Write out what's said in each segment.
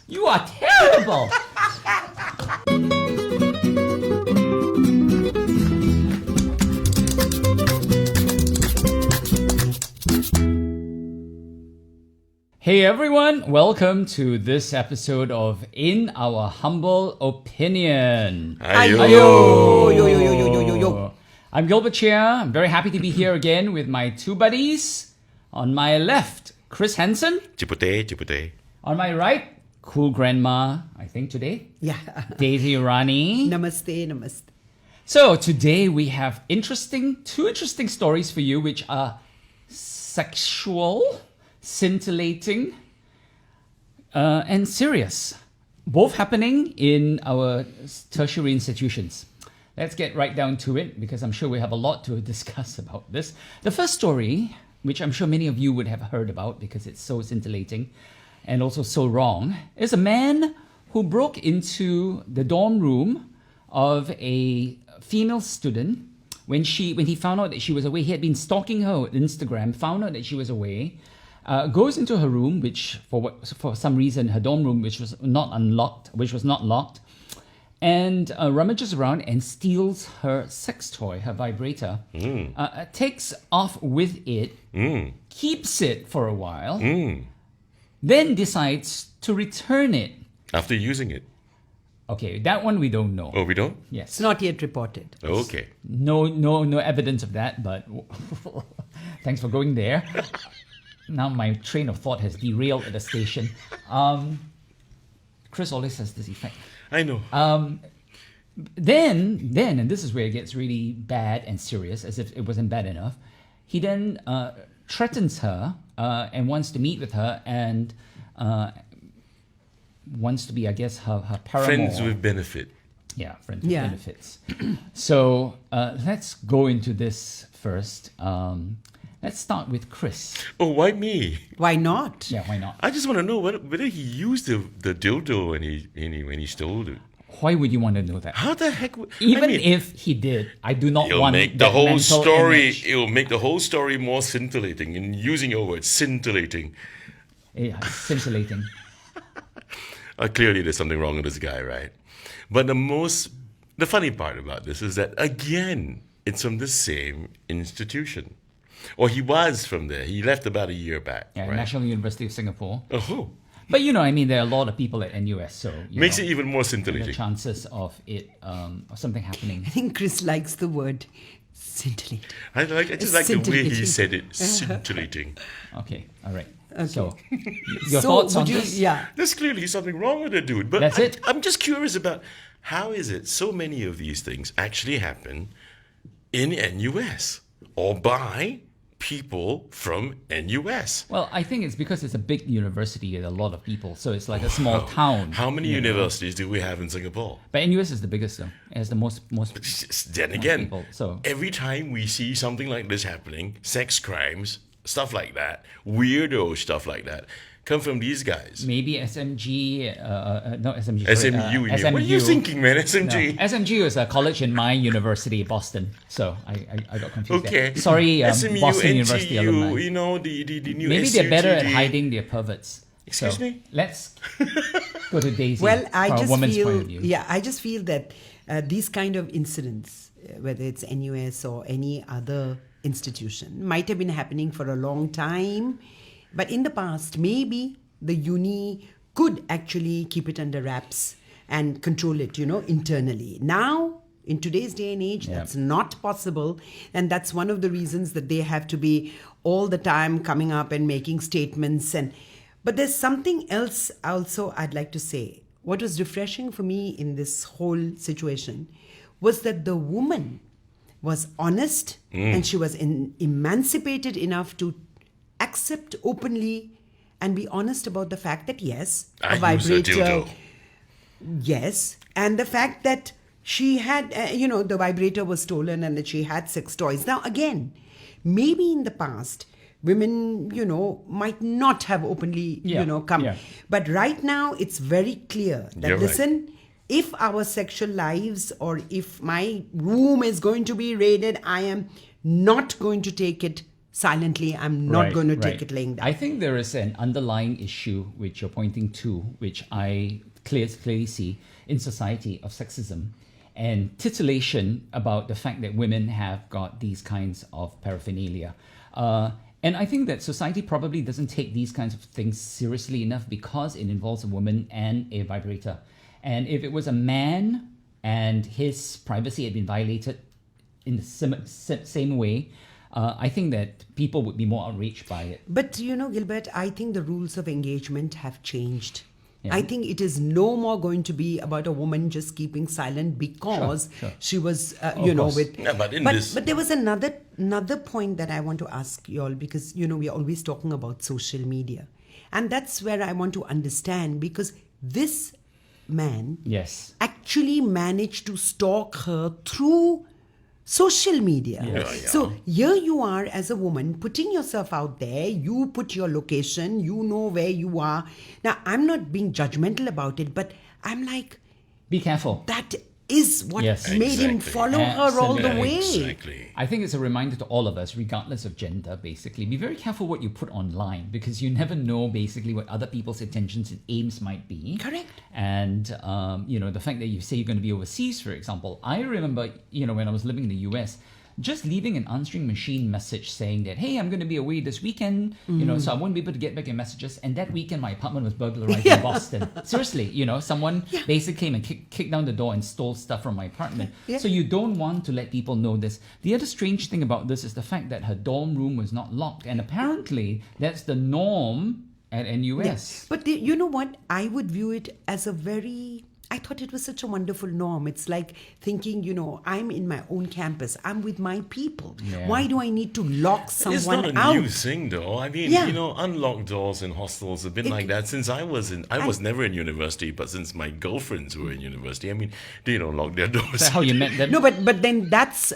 You are terrible. Hey everyone, welcome to this episode of In Our Humble Opinion. Ayo. I'm Gilbert Chia. I'm very happy to be here again with my two buddies. On my left, Chris Hansen. Chipute. On my right, cool grandma, I think today. Yeah. Daisy Rani. Namaste. So today we have two interesting stories for you, which are sexual, scintillating, and serious. Both happening in our tertiary institutions. Let's get right down to it because I'm sure we have a lot to discuss about this. The first story, which I'm sure many of you would have heard about because it's so scintillating and also so wrong, is a man who broke into the dorm room of a female student when he found out that she was away. He had been stalking her on Instagram, found out that she was away, goes into her room, which for some reason her dorm room, which was not locked, and rummages around and steals her sex toy, her vibrator, takes off with it, keeps it for a while, then decides to return it. After using it. Okay, that one we don't know. Oh, we don't? Yes. It's not yet reported. Okay. No evidence of that, but thanks for going there. Now my train of thought has derailed at the station. Chris always has this effect. I know. Then, and this is where it gets really bad and serious, as if it wasn't bad enough, he then threatens her and wants to meet with her and wants to be, I guess, her paramour. Friends with benefit. Yeah, friends with benefits. So let's go into this first. Let's start with Chris. Oh, why me? Why not? Yeah, why not? I just want to know whether he used the dildo when he stole it. Why would you want to know that? How the heck would... Even if he did, I do not it'll want make that the whole mental story. image. It'll make the whole story more scintillating. And using your word, scintillating. Yeah, scintillating. Clearly, there's something wrong with this guy, right? But the funny part about this is that again, it's from the same institution. Or he was from there. He left about a year back. Yeah, right? National University of Singapore. Oh. But there are a lot of people at NUS, so Makes it even more the scintillating. chances of it, of something happening. I think Chris likes the word scintillating. I just like the way he Scintillating. said it, scintillating. Okay, all right. Okay. So, your So thoughts on would you- this? Yeah. There's clearly something wrong with the dude. But That's it. I'm just curious about how is it so many of these things actually happen in NUS or by people from NUS. Well, I think it's because it's a big university with a lot of people, so it's like a small town. How many you know. universities do we have in Singapore? But NUS is the biggest though. It has the most Then again, people, so. every time we see something like this happening, sex crimes, stuff like that, weirdo stuff like that, come from these guys. Maybe SMG, not SMG. SMU, sorry, you mean. What are you thinking, man? SMG. No, SMG was a college in my university, Boston. So I got confused. Okay. There. Sorry, SMU, Boston NTU, University alumni. you know, the new Maybe they're better at SUTD. hiding their perverts. Excuse So, me? Let's go to Daisy. Well, from I a just woman's point feel, of view. I just feel that these kind of incidents, whether it's NUS or any other institution, might have been happening for a long time. But in the past, maybe the uni could actually keep it under wraps and control it, internally. Now, in today's day and age, that's not possible. And that's one of the reasons that they have to be all the time coming up and making statements. But there's something else also I'd like to say. What was refreshing for me in this whole situation was that the woman was honest and she was emancipated enough to accept openly and be honest about the fact that yes, a I use a vibrator, dildo. yes, and the fact that she had, the vibrator was stolen and that she had sex toys. Now again, maybe in the past, women, might not have openly, come. Yeah. But right now, it's very clear that, You're right. listen, if our sexual lives or if my room is going to be raided, I am not going to take it silently. I'm not going to take it laying down. I think there is an underlying issue which you're pointing to, which I clearly see in society, of sexism and titillation about the fact that women have got these kinds of paraphernalia. And I think that society probably doesn't take these kinds of things seriously enough because it involves a woman and a vibrator. And if it was a man and his privacy had been violated in the same way, I think that people would be more outraged by it. But you know, Gilbert, I think the rules of engagement have changed. Yeah. I think it is no more going to be about a woman just keeping silent because Sure. she was, course. with. Yeah, but but there was another point that I want to ask you all, because we are always talking about social media, and that's where I want to understand, because this man Yes. actually managed to stalk her through social media. Yes. So here you are as a woman putting yourself out there. You put your location, you know where you are. Now, I'm not being judgmental about it, but I'm like, Be careful. that is what Yes. made him Exactly. follow her all the way. Exactly. I think it's a reminder to all of us, regardless of gender, basically. Be very careful what you put online, because you never know basically what other people's intentions and aims might be. Correct. And, the fact that you say you're going to be overseas, for example. I remember, when I was living in the US, just leaving an answering machine message saying that, hey, I'm going to be away this weekend, so I won't be able to get back your messages. And that weekend, my apartment was burglarized in Boston. Seriously, someone basically came and kicked down the door and stole stuff from my apartment. Yeah. So you don't want to let people know this. The other strange thing about this is the fact that her dorm room was not locked. And apparently, that's the norm at NUS. Yes. But you know what? I would view it as I thought it was such a wonderful norm. It's like thinking, I'm in my own campus. I'm with my people. Yeah. Why do I need to lock someone It's not a out? new thing, though. I mean, Yeah. unlocked doors in hostels have been like that since I was never in university, but since my girlfriends were in university, I mean, they don't lock their doors. That's how you met them. No, but then that's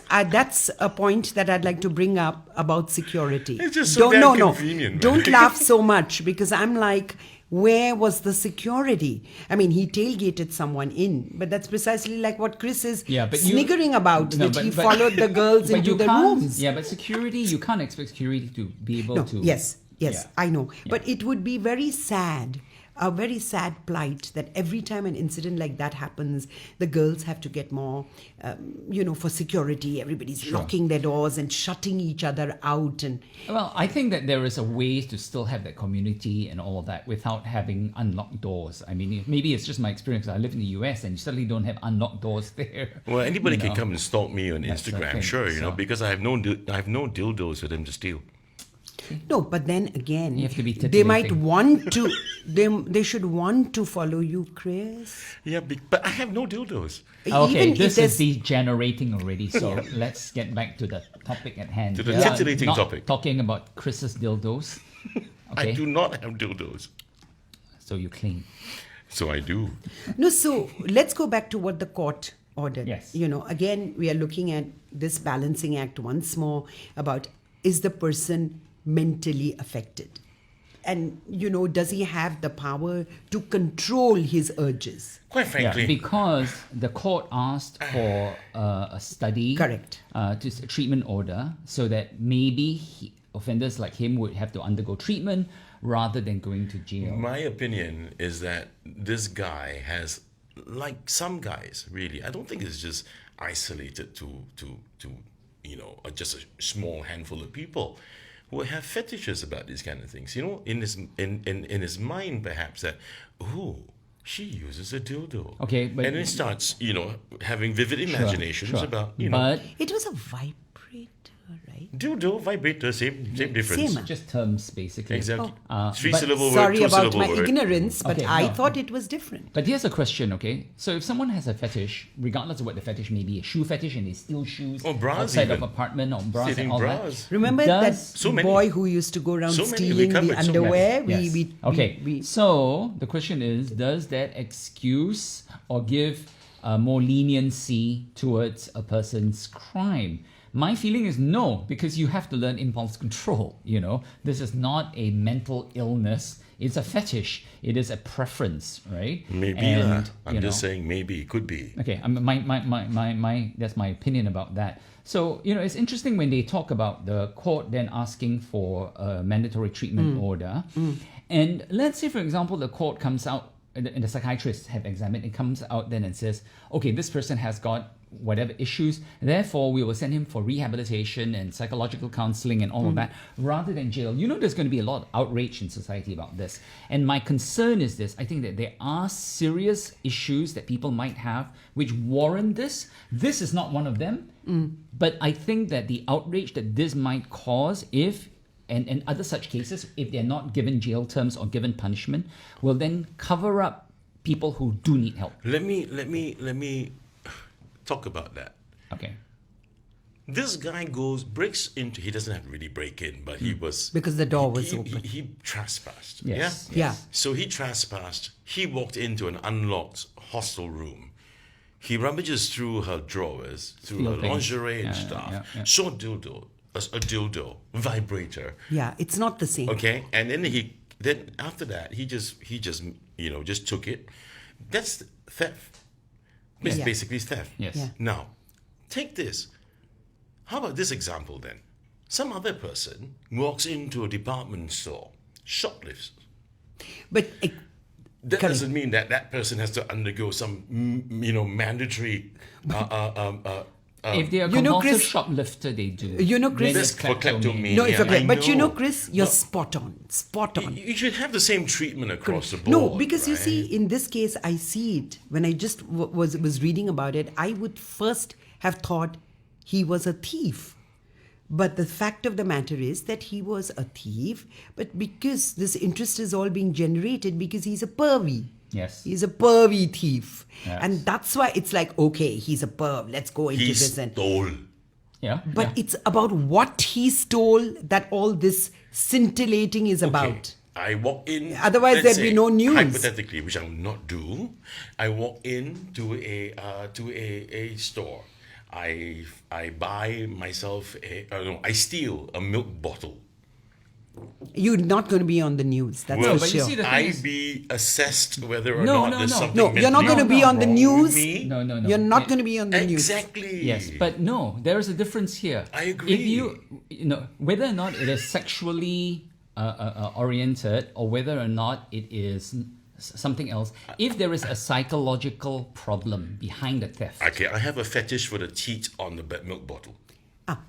a point that I'd like to bring up about security. It's just so damn no. convenient, man. Don't laugh so much, because I'm like, where was the security? I mean, he tailgated someone in, but that's precisely like what Chris is sniggering about, that he followed the girls but into you the can't- rooms. Yeah, but security, you can't expect security to be able to... Yes, Yeah. I know. But it would be very sad, a very sad plight, that every time an incident like that happens, the girls have to get more, for security. Everybody's locking their doors and shutting each other out. And Well, I think that there is a way to still have that community and all of that without having unlocked doors. I mean, maybe it's just my experience. I live in the US and you certainly don't have unlocked doors there. Well, anybody can come and stalk me on That's the Instagram, thing, sure, so- because I have no dildos for them to steal. no, but then again, You have to be they might titillating. want to. They should want to follow you, Chris. Yeah, but I have no dildos. Okay, Even if this there's- is degenerating already, so let's get back to the topic at hand. To the We are titillating not topic. Talking about Chris's dildos. Okay, I do not have dildos. so you claim. So I do. No, so let's go back to what the court ordered. Yes. Again, we are looking at this balancing act once more about, is the person mentally affected? And, does he have the power to control his urges? Quite frankly, Because the court asked for a study, Correct. A treatment order, so that maybe offenders like him would have to undergo treatment rather than going to jail. my opinion is that this guy has, like some guys, really, I don't think it's just isolated to just a small handful of people who have fetishes about these kind of things. In his mind, perhaps that, she uses a dildo. Okay, but- and it starts, having vivid imaginations Sure. about, But It was a vibrator, right? dildo, vibrator, same difference. Same. just terms, basically. Exactly. Oh. Three-syllable word, Sorry about two-syllable my word. ignorance, but Okay, I no. thought it was different. But here's a question, okay? So if someone has a fetish, regardless of what the fetish may be, a shoe fetish and they steal shoes Or bras outside of even. apartment or bras Stealing and all bras. that. Remember Does- that So many. boy who used to go around So many. We stealing the covered so many. underwear? Yes. Okay. We- So the question is, does that excuse or give more leniency towards a person's crime? My feeling is no, because you have to learn impulse control. This is not a mental illness. It's a fetish. It is a preference, right? Maybe And, lah. I'm just saying maybe. It could be. Okay, my that's my opinion about that. So, it's interesting when they talk about the court then asking for a mandatory treatment order. And let's say, for example, the court comes out, and the psychiatrists have examined, it comes out then and says, okay, this person has got whatever issues, therefore we will send him for rehabilitation and psychological counseling and all of that, rather than jail. There's going to be a lot of outrage in society about this. And my concern is this: I think that there are serious issues that people might have which warrant this. This is not one of them. But I think that the outrage that this might cause, if and other such cases, if they're not given jail terms or given punishment, will then cover up people who do need help. Let me talk about that. Okay. This guy breaks into. He doesn't have to really break in, but he was Because the door was he, open. He trespassed. Yes. Yeah. Yeah. So he trespassed. He walked into an unlocked hostel room. He rummages through her drawers, through her Steal things. lingerie and Yeah, stuff. yeah. Saw a dildo, vibrator. Yeah, it's not the same. Okay, and then after that he just took it. That's theft. It's Yeah. basically theft. Yes. Yeah. Now, take this. How about this example then? Some other person walks into a department store, shoplifts. But That Correct. doesn't mean that that person has to undergo some, mandatory. If they're a You know, compulsive Chris- shoplifter, they do. Chris- Then That's it's for kleptomania. no, it's Yeah, okay. I But know. Chris, you're No. spot on. Spot on. You should have the same treatment across the board. No, because you right? see, in this case, I see it. When I just was reading about it, I would first have thought he was a thief. But the fact of the matter is that he was a thief, but because this interest is all being generated because he's a pervy. Yes. He's a pervy thief. Yes. And that's why it's like, okay, he's a perv. Let's go into He this. And stole. Yeah. but yeah. it's about what he stole that all this scintillating is about. I walk in. Otherwise let's there'd be say, no news. Hypothetically, which I will not do, I walk into a store. I buy myself I steal a milk bottle. You're not going to be on the news. That's Will for but you sure. see the thing I is- be assessed whether or No, not no, there's no. something No, you're not mentally going to be on the wrong news. with me? No. You're not going to be on the news. Exactly. Yes, but no, there is a difference here. I agree. If whether or not it is sexually oriented or whether or not it is something else, if there is a psychological problem behind the theft, Okay, I have a fetish for the teat on the milk bottle.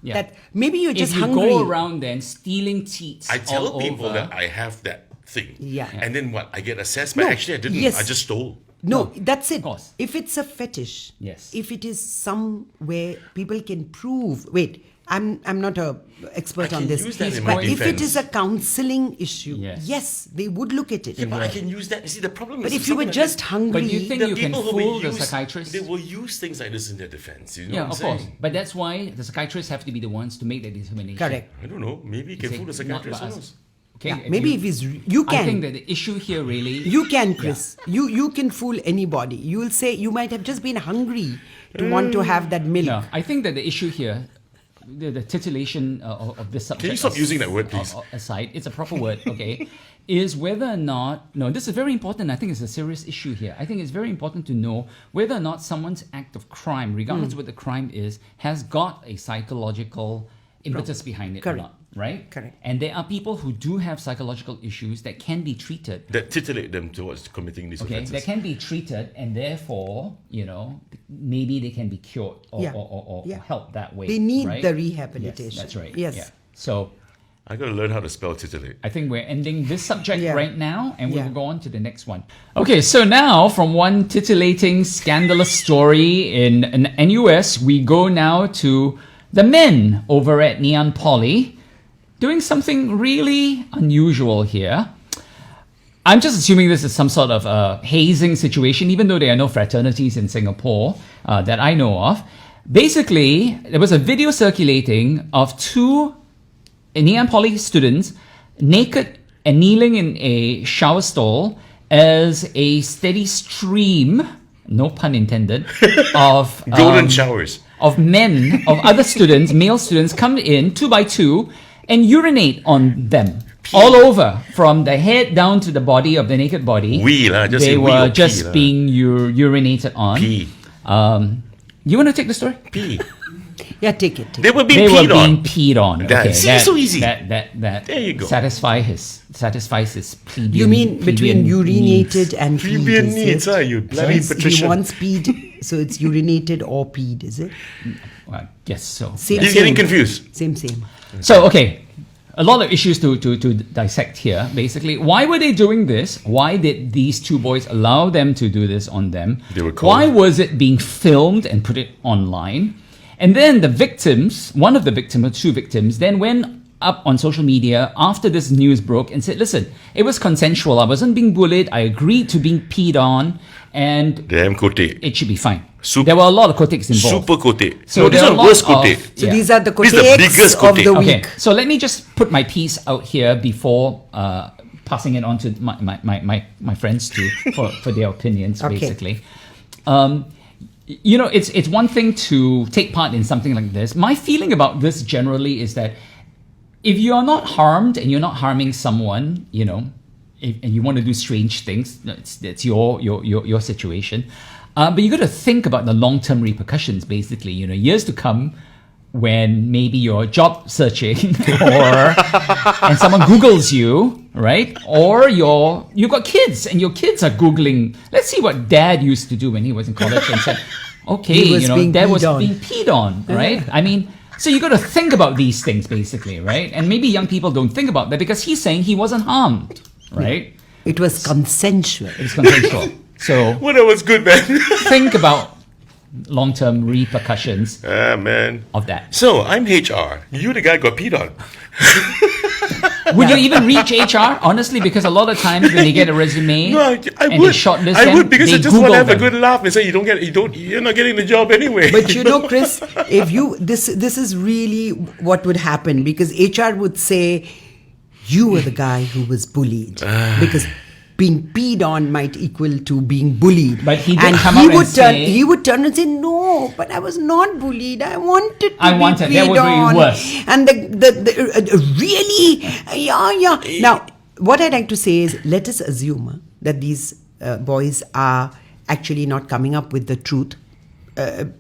Yeah. That maybe you're just if you hungry. go around then stealing teats I tell all people over, that I have that thing. Yeah. And then what? I get assessed, but No, actually I didn't. yes. I just stole. No, that's it. course. If it's a fetish, Yes. if it is somewhere people can prove. Wait, I'm not a expert I on can this. use that in my But if it defense. is a counseling issue, Yes. yes, they would look at it. Yeah, but I can use that. You see, the problem But is if you were something just like hungry, But you think the you can people who fool will the use, psychiatrist? They will use things like this in their defense. You know Yeah, what I'm of saying? course. But that's why the psychiatrists have to be the ones to make that determination. correct. I don't know. Maybe you can Say, fool the not psychiatrist. by Who us. knows? Okay. Yeah, maybe if it's you I think can. that the issue here really You can, Chris. You can fool anybody. You will say you might have just been hungry to want to have that milk. No, I think that the issue here, the titillation of this subject. Can you stop using that word, please? Aside, it's a proper word, okay? Is whether or not, no, this is very important. I think it's a serious issue here. I think it's very important to know whether or not someone's act of crime, regardless of what the crime is, has got a psychological impetus behind it Correct. or not, right? Correct. And there are people who do have psychological issues that can be treated. That titillate them towards committing these Okay, offenses. that can be treated, and therefore, maybe they can be cured or, Yeah. or Yeah. helped that way. They need right? the rehabilitation. Yes, that's right. Yes. Yeah. So I got to learn how to spell titillate. I think we're ending this subject Yeah. right now, and we Yeah. will go on to the next one. Okay, so now from one titillating, scandalous story in an NUS, we go now to the men over at Neon Poly doing something really unusual here. I'm just assuming this is some sort of a hazing situation, even though there are no fraternities in Singapore that I know of. Basically, there was a video circulating of two Neon Poly students naked and kneeling in a shower stall as a steady stream, no pun intended, of Golden showers. of men, of other students, male students, come in 2 by 2 and urinate on them. all over, from the head down to the body of the naked body. Just they say were or just pee, being urinated on. Pee. You want to take the story? Pee. Yeah, take it. They were being They were peed on. being peed on. That- Okay, see, so easy. That There you go. satisfies his plebeian. You mean between plebeian urinated needs. and peed? Plebeian is needs, it? you So bloody he patrician. wants peed, so it's urinated or peed, is it? Well, I guess so. Same, He's getting confused. Same. So, okay, a lot of issues to dissect here. Basically, why were they doing this? Why did these two boys allow them to do this on them? They were cold. Why was it being filmed and put it online? And then the victims, one of the victims or two victims, then went up on social media after this news broke and said, listen, it was consensual. I wasn't being bullied. I agreed to being peed on, and Damn kote. it should be fine. Sup- There were a lot of kotiks involved. Super kote. So No, this there are one a lot worse of- kote. So Yeah. these are the This is the critics biggest of the critique. Okay, week. so let me just put my piece out here before passing it on to my friends for their opinions, Okay. basically. You know, it's one thing to take part in something like this. My feeling about this generally is that if you're not harmed and you're not harming someone, you know, and you want to do strange things, that's your situation. But you got to think about the long-term repercussions, basically. You know, years to come, when maybe you're job searching and someone Googles you, right? Or you've got kids and your kids are Googling, let's see what dad used to do when he was in college, and said, okay, He was you know, being dad was peed on. being peed on, right? I mean, so you got to think about these things, basically, right? And maybe young people don't think about that because he's saying he wasn't harmed, right? It was consensual. It's consensual. So Well, that was good, man. think about long-term repercussions Ah, man. of that. So, I'm HR. You, the guy, got peed on. Would you even reach HR? Honestly, because a lot of times when they get a resume No, I and would. they shortlist I them, would because they I just want Google to have a them. good laugh and say you're not getting the job anyway. But you know, Chris, if you this is really what would happen, because HR would say you were the guy who was bullied because being peed on might equal to being bullied. But he did and come he up would and turn say- he would turn and say, no, but I was not bullied. I wanted to I be wanted. peed That would be on. worse. And the really, yeah. Now, what I'd like to say is, let us assume that these boys are actually not coming up with the truth.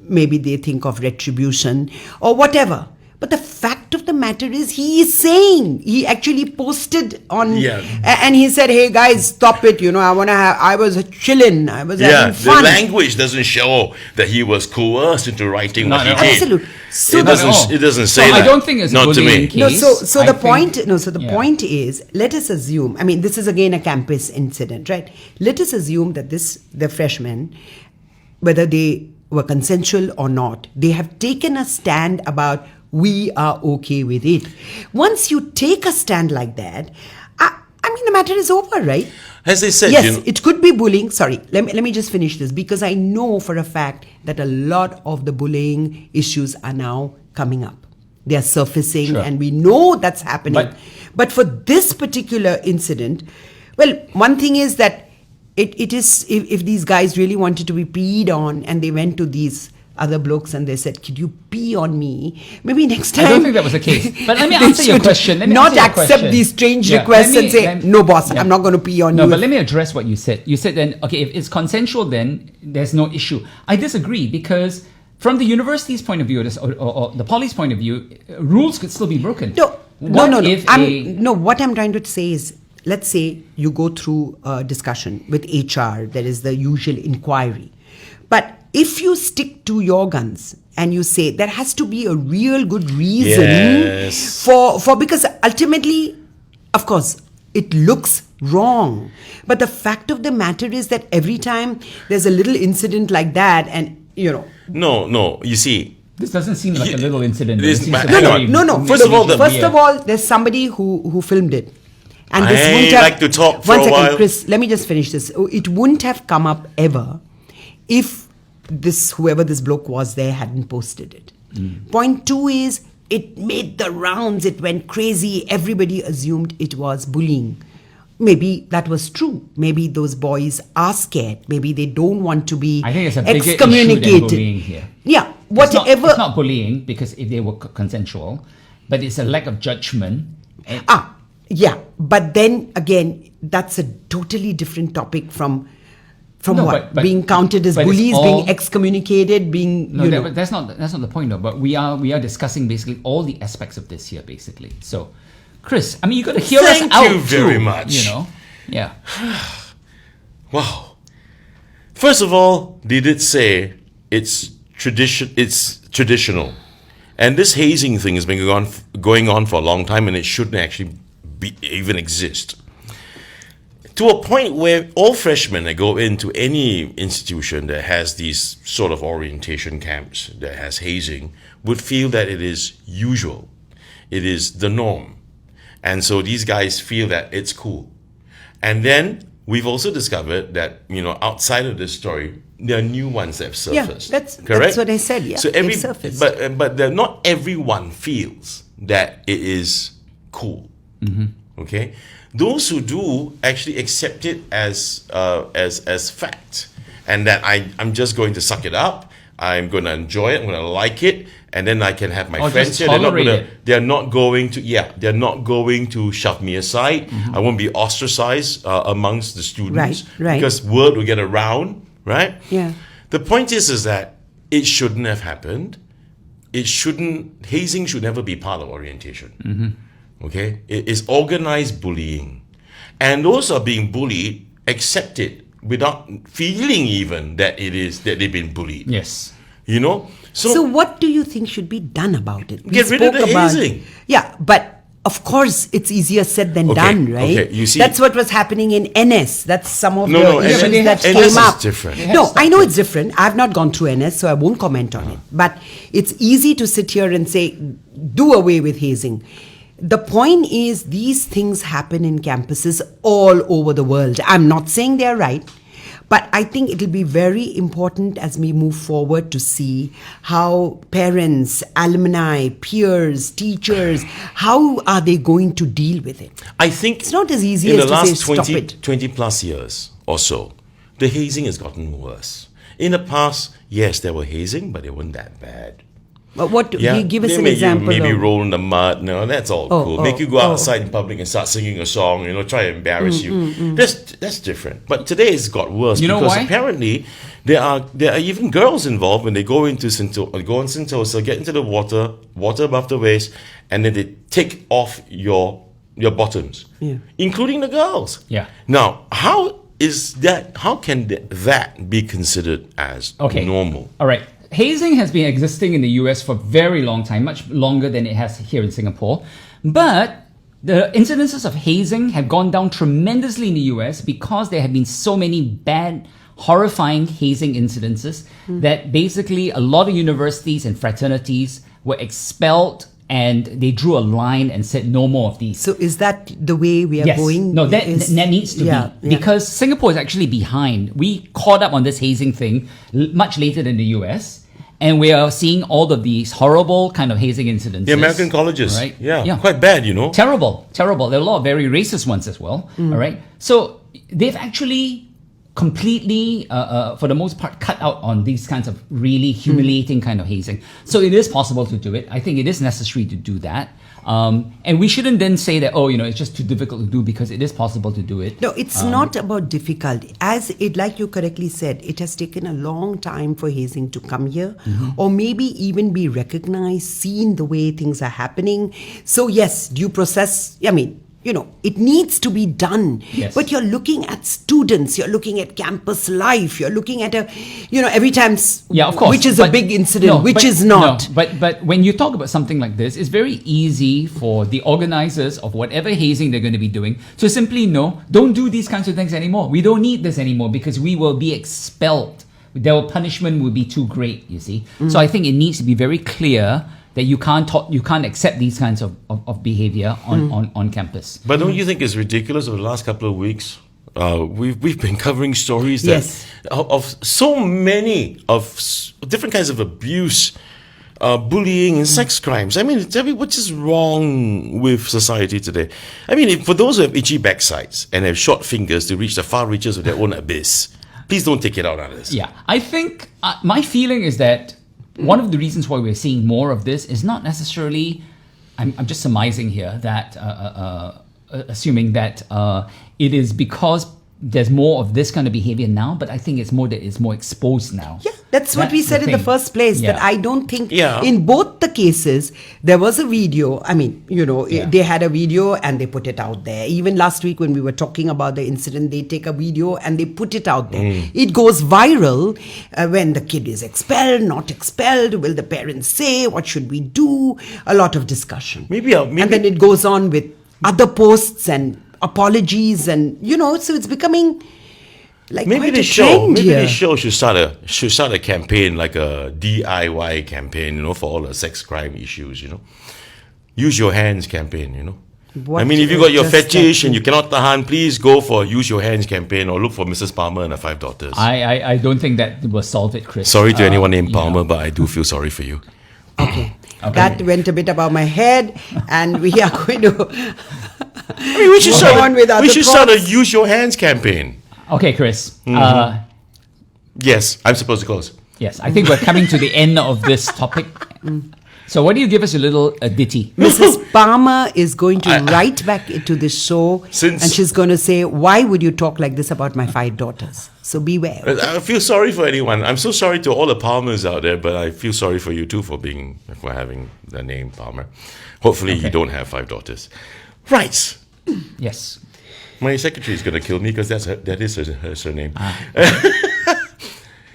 Maybe they think of retribution or whatever. But the fact of the matter is, he is saying, he actually posted on, and he said, hey guys, stop it. You know, I was chillin'. I was having the fun. language doesn't show that he was coerced into writing what Not he at all. did. Absolutely. So It the- doesn't. It doesn't say So that. I don't think it's a not to bullying me. case. No, so I the think- point. No, so the yeah. point is, let us assume. I mean, this is again a campus incident, right? Let us assume that the freshmen, whether they were consensual or not, they have taken a stand about we are okay with it. Once you take a stand like that, I mean, the matter is over, right? As they said, Yes, you know, it could be bullying. Sorry, let me just finish this, because I know for a fact that a lot of the bullying issues are now coming up. They are surfacing, Sure. and we know that's happening. But for this particular incident, well, one thing is that it is, if these guys really wanted to be peed on and they went to these other blokes and they said, could you pee on me? Maybe next time. I don't think that was the case. But let me they answer your should question. Let me not answer your accept question. these strange Yeah, requests let me- and say, let- no, boss, yeah. I'm not going to pee on No, you. but let me address what you said. You said then, okay, if it's consensual, then there's no issue. I disagree, because from the university's point of view, or the poly's point of view, rules could still be broken. No. What if What I'm trying to say is, let's say you go through a discussion with HR, there is the usual inquiry. But if you stick to your guns and you say there has to be a real good reason Yes. for because ultimately, of course, it looks wrong. But the fact of the matter is that every time there's a little incident like that, and you know, no. You see, this doesn't seem like a little incident. This- It seems to hang be on. very- No. First of all, first of all, there's somebody who filmed it, and this I wouldn't have. like to talk for one a second, while. Chris. Let me just finish this. It wouldn't have come up ever if whoever this bloke was there hadn't posted it. Point two is, it made the rounds. It went crazy. Everybody assumed it was bullying. Maybe that was true. Maybe those boys are scared. Maybe they don't want to be I think it's a bigger issue than excommunicated. bullying here. Yeah, It's not- whatever. It's not bullying, because if they were consensual, but it's a lack of judgment. And Yeah, but then again, that's a totally different topic from No, what? but- Being counted as but it's bullies, all- being excommunicated, being, No, you know. but that's not the point though. But we are discussing basically all the aspects of this here, basically. So, Chris, I mean, you got to hear Thank us out you very too, much. You know, yeah. Wow. First of all, they did say it's traditional. And this hazing thing has been going on for a long time, and it shouldn't actually even exist. To a point where all freshmen that go into any institution that has these sort of orientation camps that has hazing would feel that it is usual. It is the norm. And so these guys feel that it's cool. And then we've also discovered that, outside of this story, there are new ones that have surfaced. Yeah, that's correct? what I said. Yeah, So they've surfaced. but not everyone feels that it is cool. Okay, those who do actually accept it as fact, and that I'm just going to suck it up. I'm going to enjoy it. I'm going to like it, and then I can have my Or friends just here. tolerate it. They're not going to shove me aside. I won't be ostracized amongst the students, Right. because word will get around, right? Yeah. The point is that it shouldn't have happened. Hazing should never be part of orientation. Okay? It is organized bullying. And those who are being bullied accept it without feeling even that they've been bullied. Yes. So what do you think should be done about it? We Get rid of spoke the hazing. Yeah, but of course it's easier said than done, right? okay, you see- that's what was happening in NS. That's some of No, the NS issues that NS came is up. different. They have No, stopped I know it. it's different. I've not gone through NS, so I won't comment on it. But it's easy to sit here and say, do away with hazing. The point is, these things happen in campuses all over the world. I'm not saying they're right, but I think it'll be very important as we move forward to see how parents, alumni, peers, teachers, how are they going to deal with it? I think It's not as easy in as the to last say, stop it. 20 plus years or so, the hazing has gotten worse. In the past, yes, there were hazing, but they weren't that bad. But what? Give us they an make example. You maybe of- roll in the mud. No, that's all cool. Make you go outside in public and start singing a song. Try to embarrass you. That's different. But today it's got worse. You know because why? apparently there are even girls involved when they go into go in Sentosa, get into the water above the waist, and then they take off your bottoms, including the girls. Yeah. Now, how can that be considered as normal? All right. Hazing has been existing in the US for a very long time, much longer than it has here in Singapore. But the incidences of hazing have gone down tremendously in the US because there have been so many bad, horrifying hazing incidences that basically a lot of universities and fraternities were expelled, and they drew a line and said no more of these. So is that the way we are Yes. going? No, that needs to be. Because Singapore is actually behind. We caught up on this hazing thing much later than the US. And we are seeing all of these horrible kind of hazing incidents. The American colleges. Right? Yeah. Quite bad, Terrible. There are a lot of very racist ones as well. All right. So they've actually completely, for the most part, cut out on these kinds of really humiliating kind of hazing. So it is possible to do it. I think it is necessary to do that. And we shouldn't then say that, it's just too difficult to do, because it is possible to do it. No, it's not about difficulty. Like you correctly said, it has taken a long time for hazing to come here, or maybe even be recognized, seen the way things are happening. So yes, due process, it needs to be done. Yes. But you're looking at students, you're looking at campus life, you're looking at every time, Of course. which is a big incident, which is not. No, but when you talk about something like this, it's very easy for the organizers of whatever hazing they're going to be doing to simply don't do these kinds of things anymore. We don't need this anymore because we will be expelled. Their punishment will be too great, you see. So I think it needs to be very clear that you can't accept these kinds of behavior on campus. But don't you think it's ridiculous over the last couple of weeks? We've been covering stories that of so many different kinds of abuse, bullying, and sex crimes. I mean, tell me what is wrong with society today? I mean, for those who have itchy backsides and have short fingers to reach the far reaches of their own abyss, please don't take it out on us. Yeah, I think my feeling is that one of the reasons why we're seeing more of this is not necessarily, I'm just surmising here, that assuming that it is because there's more of this kind of behavior now, but I think it's more that it's more exposed now. Yeah, that's what we said in the first place, that I don't think in both the cases, there was a video. I mean, they had a video and they put it out there. Even last week when we were talking about the incident, they take a video and they put it out there. It goes viral when the kid is expelled, not expelled. Will the parents say? What should we do? A lot of discussion. Maybe. And then it goes on with other posts and apologies, and so it's becoming like maybe quite the a show. trend Maybe here. the show should start a campaign, like a DIY campaign, for all the sex crime issues. Use your hands campaign. What I mean, if you got your does fetish that and you cannot tahan, please go for use your hands campaign or look for Mrs. Palmer and her 5 daughters. I don't think that will solve it, Chris. Sorry to anyone named Palmer, but I do feel sorry for you. Okay. That went a bit above my head, and we are going to I mean, we should Move on with other start a thoughts. use your hands campaign. Okay, Chris. Yes, I'm supposed to close. Yes, I think we're coming to the end of this topic. So why don't you give us a little ditty? Mrs. Palmer is going to write back into the show, and she's going to say, why would you talk like this about my 5 daughters? So beware. I feel sorry for anyone. I'm so sorry to all the Palmers out there, but I feel sorry for you too for having the name Palmer. Hopefully you don't have 5 daughters. Right. Yes. My secretary is going to kill me because that is her surname.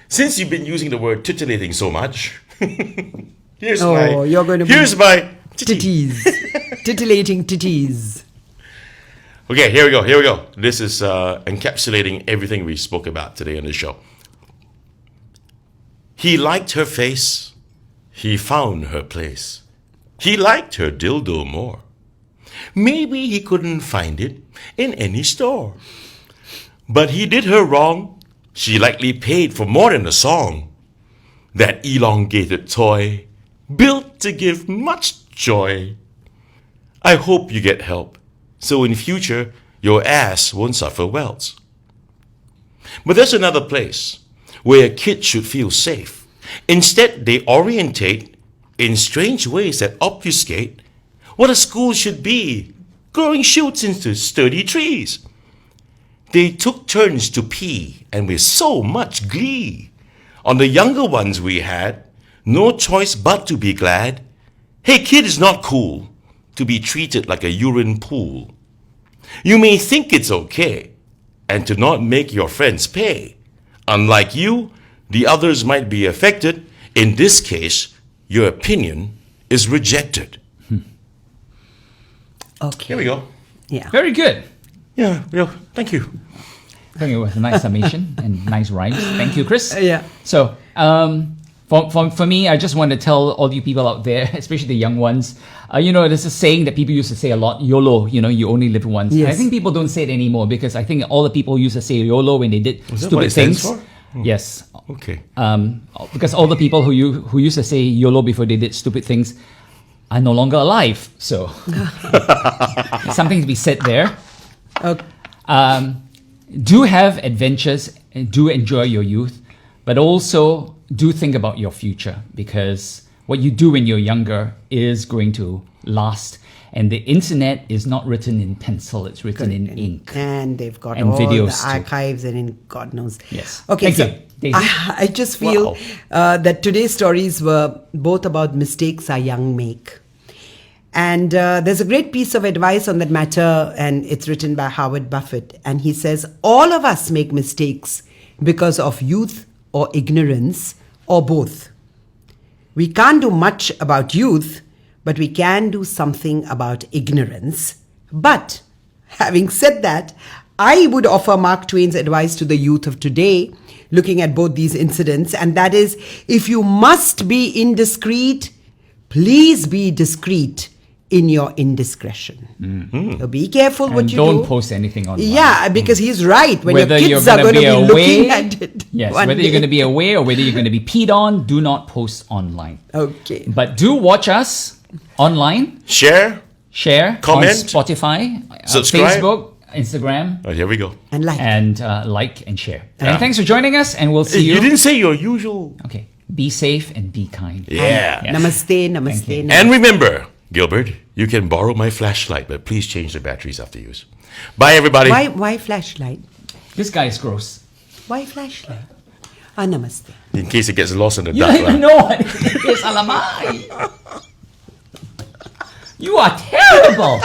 Since you've been using the word titillating so much, here's my titty. Titties. Titillating titties. Okay, here we go. This is encapsulating everything we spoke about today on the show. He liked her face. He found her place. He liked her dildo more. Maybe he couldn't find it in any store. But he did her wrong. She likely paid for more than a song. That elongated toy, built to give much joy. I hope you get help, so in future your ass won't suffer welts. But there's another place where a kid should feel safe. Instead, they orientate in strange ways that obfuscate what a school should be, growing shoots into sturdy trees. They took turns to pee, and with so much glee. On the younger ones we had, no choice but to be glad. Hey, kid, it's not cool to be treated like a urine pool. You may think it's okay, and to not make your friends pay. Unlike you, the others might be affected. In this case, your opinion is rejected. Okay. Here we go. Yeah. Very good. Yeah, thank you. I think it was a nice summation and nice rhymes. Thank you, Chris. Yeah. So, for me, I just want to tell all you people out there, especially the young ones, there's a saying that people used to say a lot, YOLO, you only live once. Yes. I think people don't say it anymore because I think all the people used to say YOLO when they did Is that stupid what it stands things. for? Yes. Okay. Because all the people who used to say YOLO before they did stupid things are no longer alive. So, something to be said there. Okay. Do have adventures and do enjoy your youth, but also do think about your future, because what you do when you're younger is going to last. And the internet is not written in pencil, it's written in ink. And they've got And all videos the too. archives and in God knows. Yes. Okay, Thank you, Daisy. I just feel that today's stories were both about mistakes our young make. And there's a great piece of advice on that matter, and it's written by Howard Buffett. And he says, all of us make mistakes because of youth or ignorance or both. We can't do much about youth, but we can do something about ignorance. But having said that, I would offer Mark Twain's advice to the youth of today, looking at both these incidents, and that is, if you must be indiscreet, please be discreet in your indiscretion. Mm-hmm. So be careful what you don't do. post anything online. Yeah, because he's right. When Whether your you're kids are gonna going to be be away, looking at it. Yes, one whether you're day. going to be away or whether you're going to be peed on, do not post online. Okay. But do watch us online, Share, share comment, on Spotify, subscribe. Facebook, Instagram, Oh, here we go. And like. and like and share. Yeah. And thanks for joining us, and we'll see You you. didn't say your usual. Okay, be safe and be kind. Yeah. Yes. Namaste, Thank namaste, you. namaste. And remember, Gilbert, You can borrow my flashlight, but please change the batteries after use. Bye, everybody. Why flashlight? This guy is gross. Why flashlight? Namaste. In case it gets lost in the You dark. don't even lah. know what it is, alamai. You are terrible.